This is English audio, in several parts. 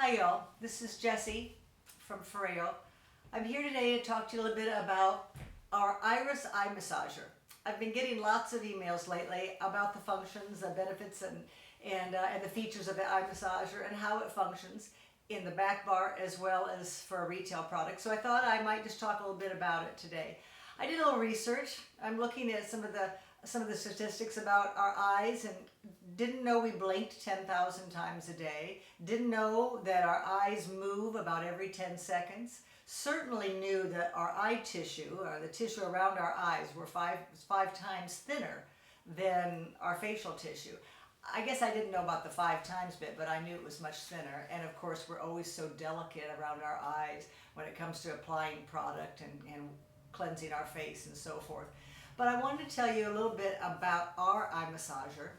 Hi y'all, this is Jessie from FOREO. I'm here today to talk to you a little bit about our Iris Eye Massager. I've been getting lots of emails lately about the functions, the benefits, and the features of the eye massager and how it functions in the back bar as well as for a retail product. So I thought I might just talk a little bit about it today. I did a little research. I'm looking at some of the statistics about our eyes and didn't know we blinked 10,000 times a day. Didn't know that our eyes move about every 10 seconds. Certainly knew that our eye tissue, or the tissue around our eyes, were five times thinner than our facial tissue. I guess I didn't know about the 5 times bit, but I knew it was much thinner. And of course, we're always so delicate around our eyes when it comes to applying product and cleansing our face and so forth. But I wanted to tell you a little bit about our eye massager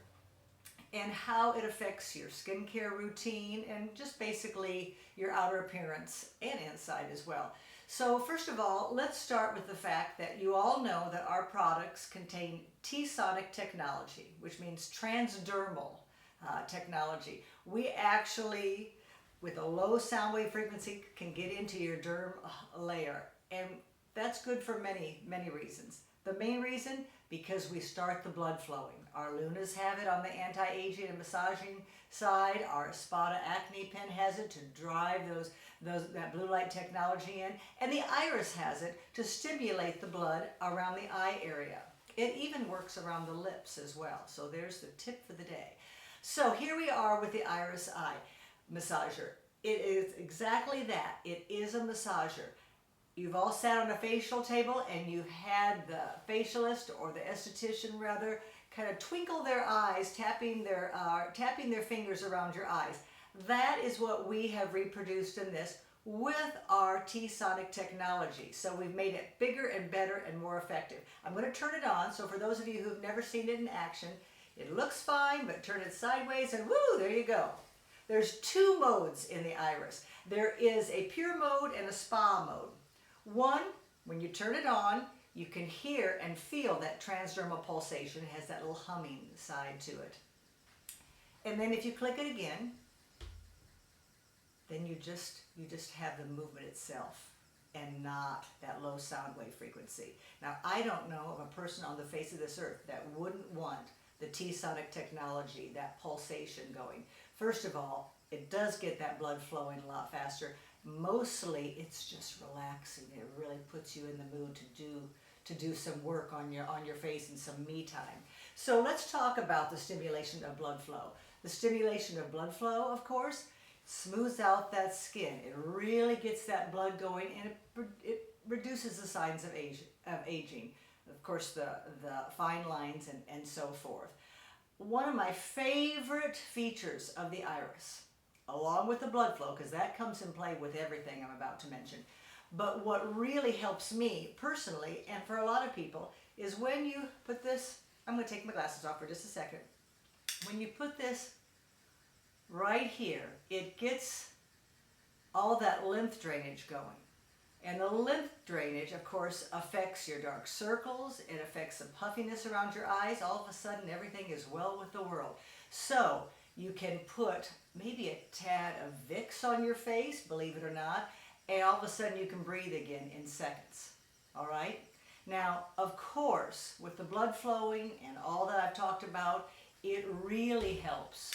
and how it affects your skincare routine and just basically your outer appearance and inside as well. So first of all, let's start with the fact that you all know that our products contain Tsonic Technology, which means transdermal technology. We actually, with a low sound wave frequency, can get into your derm layer, and that's good for many, many reasons. The main reason, because we start the blood flowing. Our Lunas have it on the anti-aging and massaging side. Our Spada Acne Pen has it to drive that blue light technology in. And the Iris has it to stimulate the blood around the eye area. It even works around the lips as well. So there's the tip for the day. So here we are with the Iris Eye Massager. It is exactly that. It is a massager. You've all sat on a facial table and you've had the facialist or the esthetician rather kind of twinkle their eyes, tapping their fingers around your eyes. That is what we have reproduced in this with our Tsonic technology. So we've made it bigger and better and more effective. I'm going to turn it on, so for those of you who've never seen it in action, it looks fine, but turn it sideways and woo, there you go. There's 2 modes in the Iris. There is a pure mode and a spa mode. One, when you turn it on, you can hear and feel that transdermal pulsation. It has that little humming side to it. And then if you click it again, then you just have the movement itself and not that low sound wave frequency. Now, I don't know of a person on the face of this earth that wouldn't want the Tsonic technology, that pulsation going. First of all, it does get that blood flowing a lot faster. Mostly it's just relaxing. It really puts you in the mood to do some work on your face and some me time. So let's talk about the stimulation of blood flow. The stimulation of blood flow, of course, smooths out that skin. It really gets that blood going, and it reduces the signs of aging. Of course, the fine lines and so forth. One of my favorite features of the Iris, along with the blood flow, because that comes in play with everything I'm about to mention. But what really helps me personally, and for a lot of people, is when you put this, I'm going to take my glasses off for just a second. When you put this right here, it gets all that lymph drainage going. And the lymph drainage, of course, affects your dark circles. It affects the puffiness around your eyes. All of a sudden, everything is well with the world. So you can put maybe a tad of Vicks on your face, believe it or not, and all of a sudden you can breathe again in seconds. All right? Now, of course, with the blood flowing and all that I've talked about, it really helps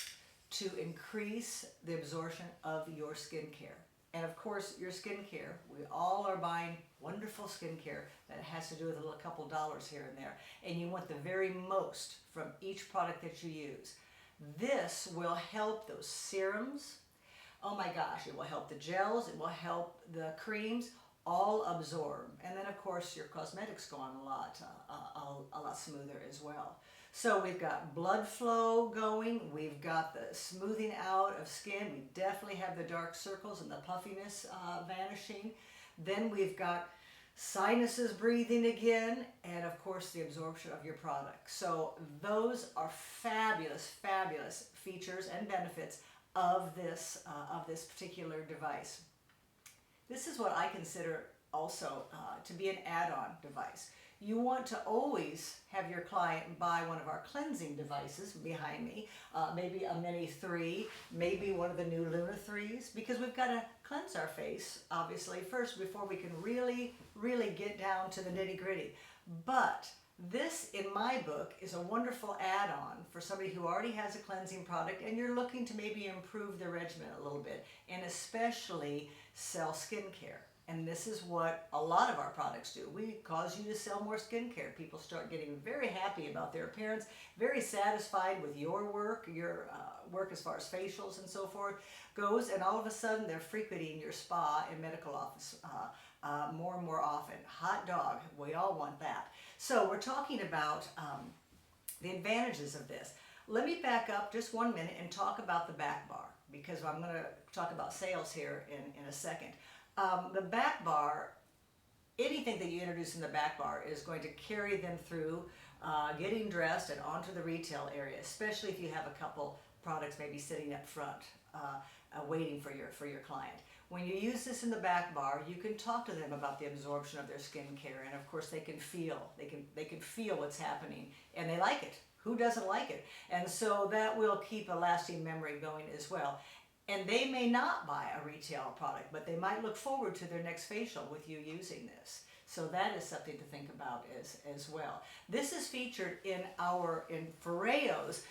to increase the absorption of your skincare. And of course, your skincare, we all are buying wonderful skincare that has to do with a couple dollars here and there. And you want the very most from each product that you use. This will help those serums. Oh my gosh, it will help the gels, it will help the creams all absorb. And then of course your cosmetics go on a lot smoother as well. So we've got blood flow going, we've got the smoothing out of skin, we definitely have the dark circles and the puffiness vanishing. Then we've got sinuses breathing again, and of course the absorption of your product. So those are fabulous, fabulous features and benefits of this particular device. This is what I consider also to be an add-on device. You want to always have your client buy one of our cleansing devices behind me, maybe a Mini 3, maybe one of the new Luna 3s, because we've got to cleanse our face, obviously, first before we can really get down to the nitty-gritty. But this, in my book, is a wonderful add-on for somebody who already has a cleansing product and you're looking to maybe improve their regimen a little bit, and especially sell skincare. And this is what a lot of our products do. We cause you to sell more skincare. People start getting very happy about their appearance, very satisfied with your work as far as facials and so forth goes, and all of a sudden they're frequenting your spa and medical office more and more often. Hot dog, we all want that. So we're talking about the advantages of this. Let me back up just 1 minute and talk about the back bar, because I'm going to talk about sales here in a second. The back bar, anything that you introduce in the back bar is going to carry them through getting dressed and onto the retail area, especially if you have a couple products maybe sitting up front waiting for your client. When you use this in the back bar, you can talk to them about the absorption of their skincare, and of course they can feel what's happening, and they like it. Who doesn't like it? And so that will keep a lasting memory going as well. And they may not buy a retail product, but they might look forward to their next facial with you using this. So that is something to think about as well. This is featured in FOREO's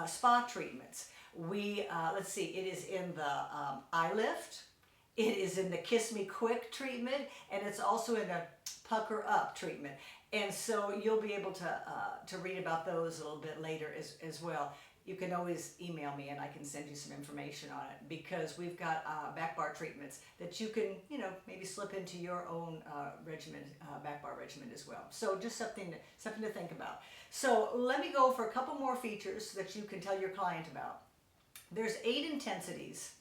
spa treatments. Let's see, it is in the eye lift, it is in the Kiss Me Quick treatment, and it's also in a Pucker Up treatment. And so you'll be able to read about those a little bit later as well. You can always email me and I can send you some information on it, because we've got back bar treatments that you can, maybe slip into your own regimen, back bar regimen as well. So just something to think about. So let me go for a couple more features that you can tell your client about. There's 8 intensities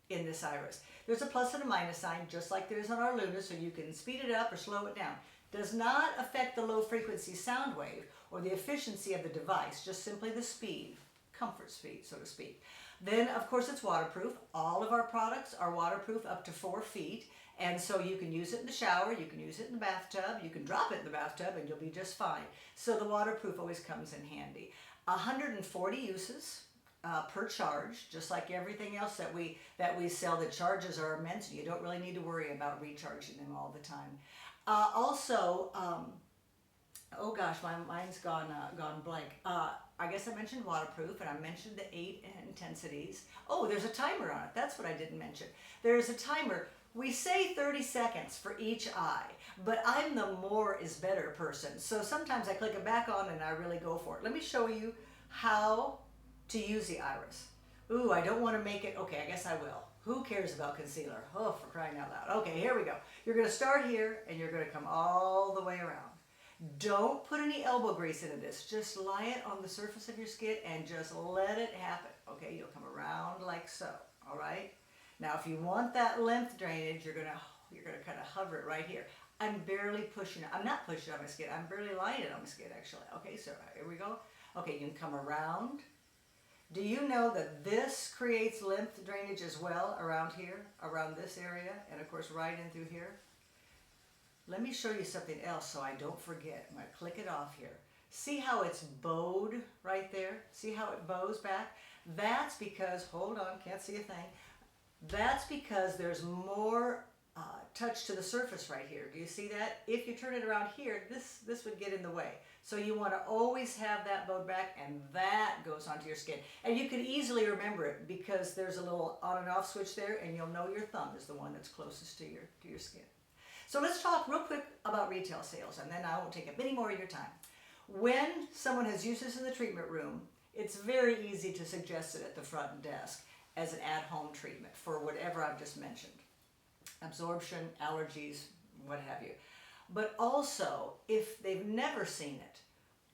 in this iris. There's a plus and a minus sign, just like there is on our Luna, so you can speed it up or slow it down. Does not affect the low frequency sound wave or the efficiency of the device, just simply the speed. Comfort speed, so to speak. Then, of course, it's waterproof. All of our products are waterproof up to 4 feet, and so you can use it in the shower, you can use it in the bathtub, you can drop it in the bathtub, and you'll be just fine. So the waterproof always comes in handy. 140 uses per charge, just like everything else that we sell. The charges are immense. You don't really need to worry about recharging them all the time. Also, oh gosh, my mind's gone blank. I guess I mentioned waterproof, and I mentioned the 8 intensities. Oh, there's a timer on it. That's what I didn't mention. There's a timer. We say 30 seconds for each eye, but I'm the more is better person. So sometimes I click it back on and I really go for it. Let me show you how to use the iris. Ooh, I don't want to make it. Okay, I guess I will. Who cares about concealer? Oh, for crying out loud. Okay, here we go. You're going to start here and you're going to come all the way around. Don't put any elbow grease into this. Just lie it on the surface of your skin and just let it happen. Okay, you'll come around like so. All right. Now, if you want that lymph drainage, you're gonna kind of hover it right here. I'm barely pushing it. I'm not pushing it on my skin. I'm barely lying it on my skin, actually. Okay, so here we go. Okay, you can come around. Do you know that this creates lymph drainage as well around here, around this area, and of course right in through here? Let me show you something else so I don't forget. I'm going to click it off here. See how it's bowed right there? See how it bows back? That's because, hold on, can't see a thing. That's because there's more touch to the surface right here. Do you see that? If you turn it around here, this would get in the way. So you want to always have that bowed back, and that goes onto your skin. And you can easily remember it because there's a little on and off switch there, and you'll know your thumb is the one that's closest to your skin. So let's talk real quick about retail sales, and then I won't take up any more of your time. When someone has used this in the treatment room, it's very easy to suggest it at the front desk as an at-home treatment for whatever I've just mentioned. Absorption, allergies, what have you. But also, if they've never seen it,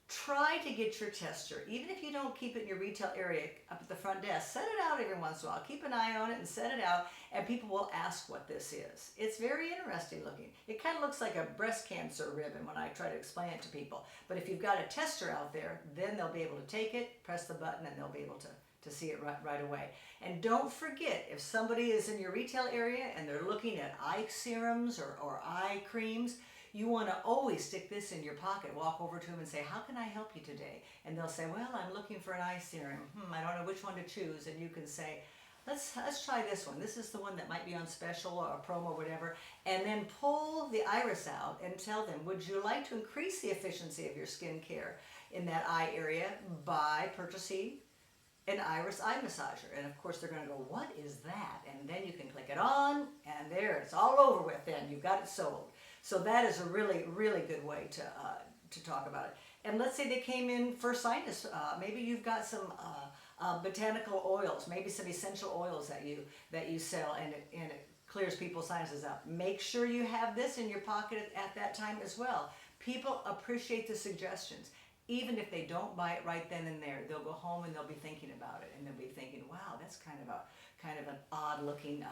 try to get your tester, even if you don't keep it in your retail area up at the front desk, set it out every once in a while. Keep an eye on it and set it out, and people will ask what this is. It's very interesting looking. It kind of looks like a breast cancer ribbon when I try to explain it to people. But if you've got a tester out there, then they'll be able to take it, press the button, and they'll be able to see it right away. And don't forget, if somebody is in your retail area and they're looking at eye serums or eye creams, you want to always stick this in your pocket, walk over to them and say, how can I help you today? And they'll say, well, I'm looking for an eye serum. I don't know which one to choose. And you can say, let's try this one. This is the one that might be on special or a promo or whatever. And then pull the iris out and tell them, would you like to increase the efficiency of your skincare in that eye area by purchasing an iris eye massager? And of course they're going to go, what is that? And then you can click it on, and there, it's all over with. Then you've got it sold. So that is a really, really good way to talk about it. And let's say they came in for sinus. Maybe you've got some botanical oils, maybe some essential oils that you sell, and it clears people's sinuses out. Make sure you have this in your pocket at that time as well. People appreciate the suggestions. Even if they don't buy it right then and there, they'll go home and they'll be thinking about it, and they'll be thinking, wow, that's kind of an odd looking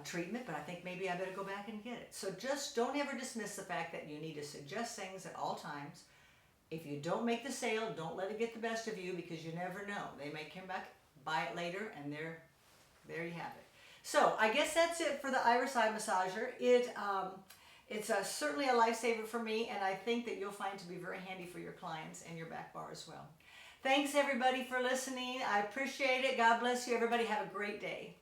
treatment, but I think maybe I better go back and get it. So just don't ever dismiss the fact that you need to suggest things at all times. If you don't make the sale, don't let it get the best of you, because you never know. They may come back, buy it later, and there you have it. So I guess that's it for the iris eye massager. It's certainly a lifesaver for me, and I think that you'll find it to be very handy for your clients and your back bar as well. Thanks everybody for listening. I appreciate it. God bless you. Everybody have a great day.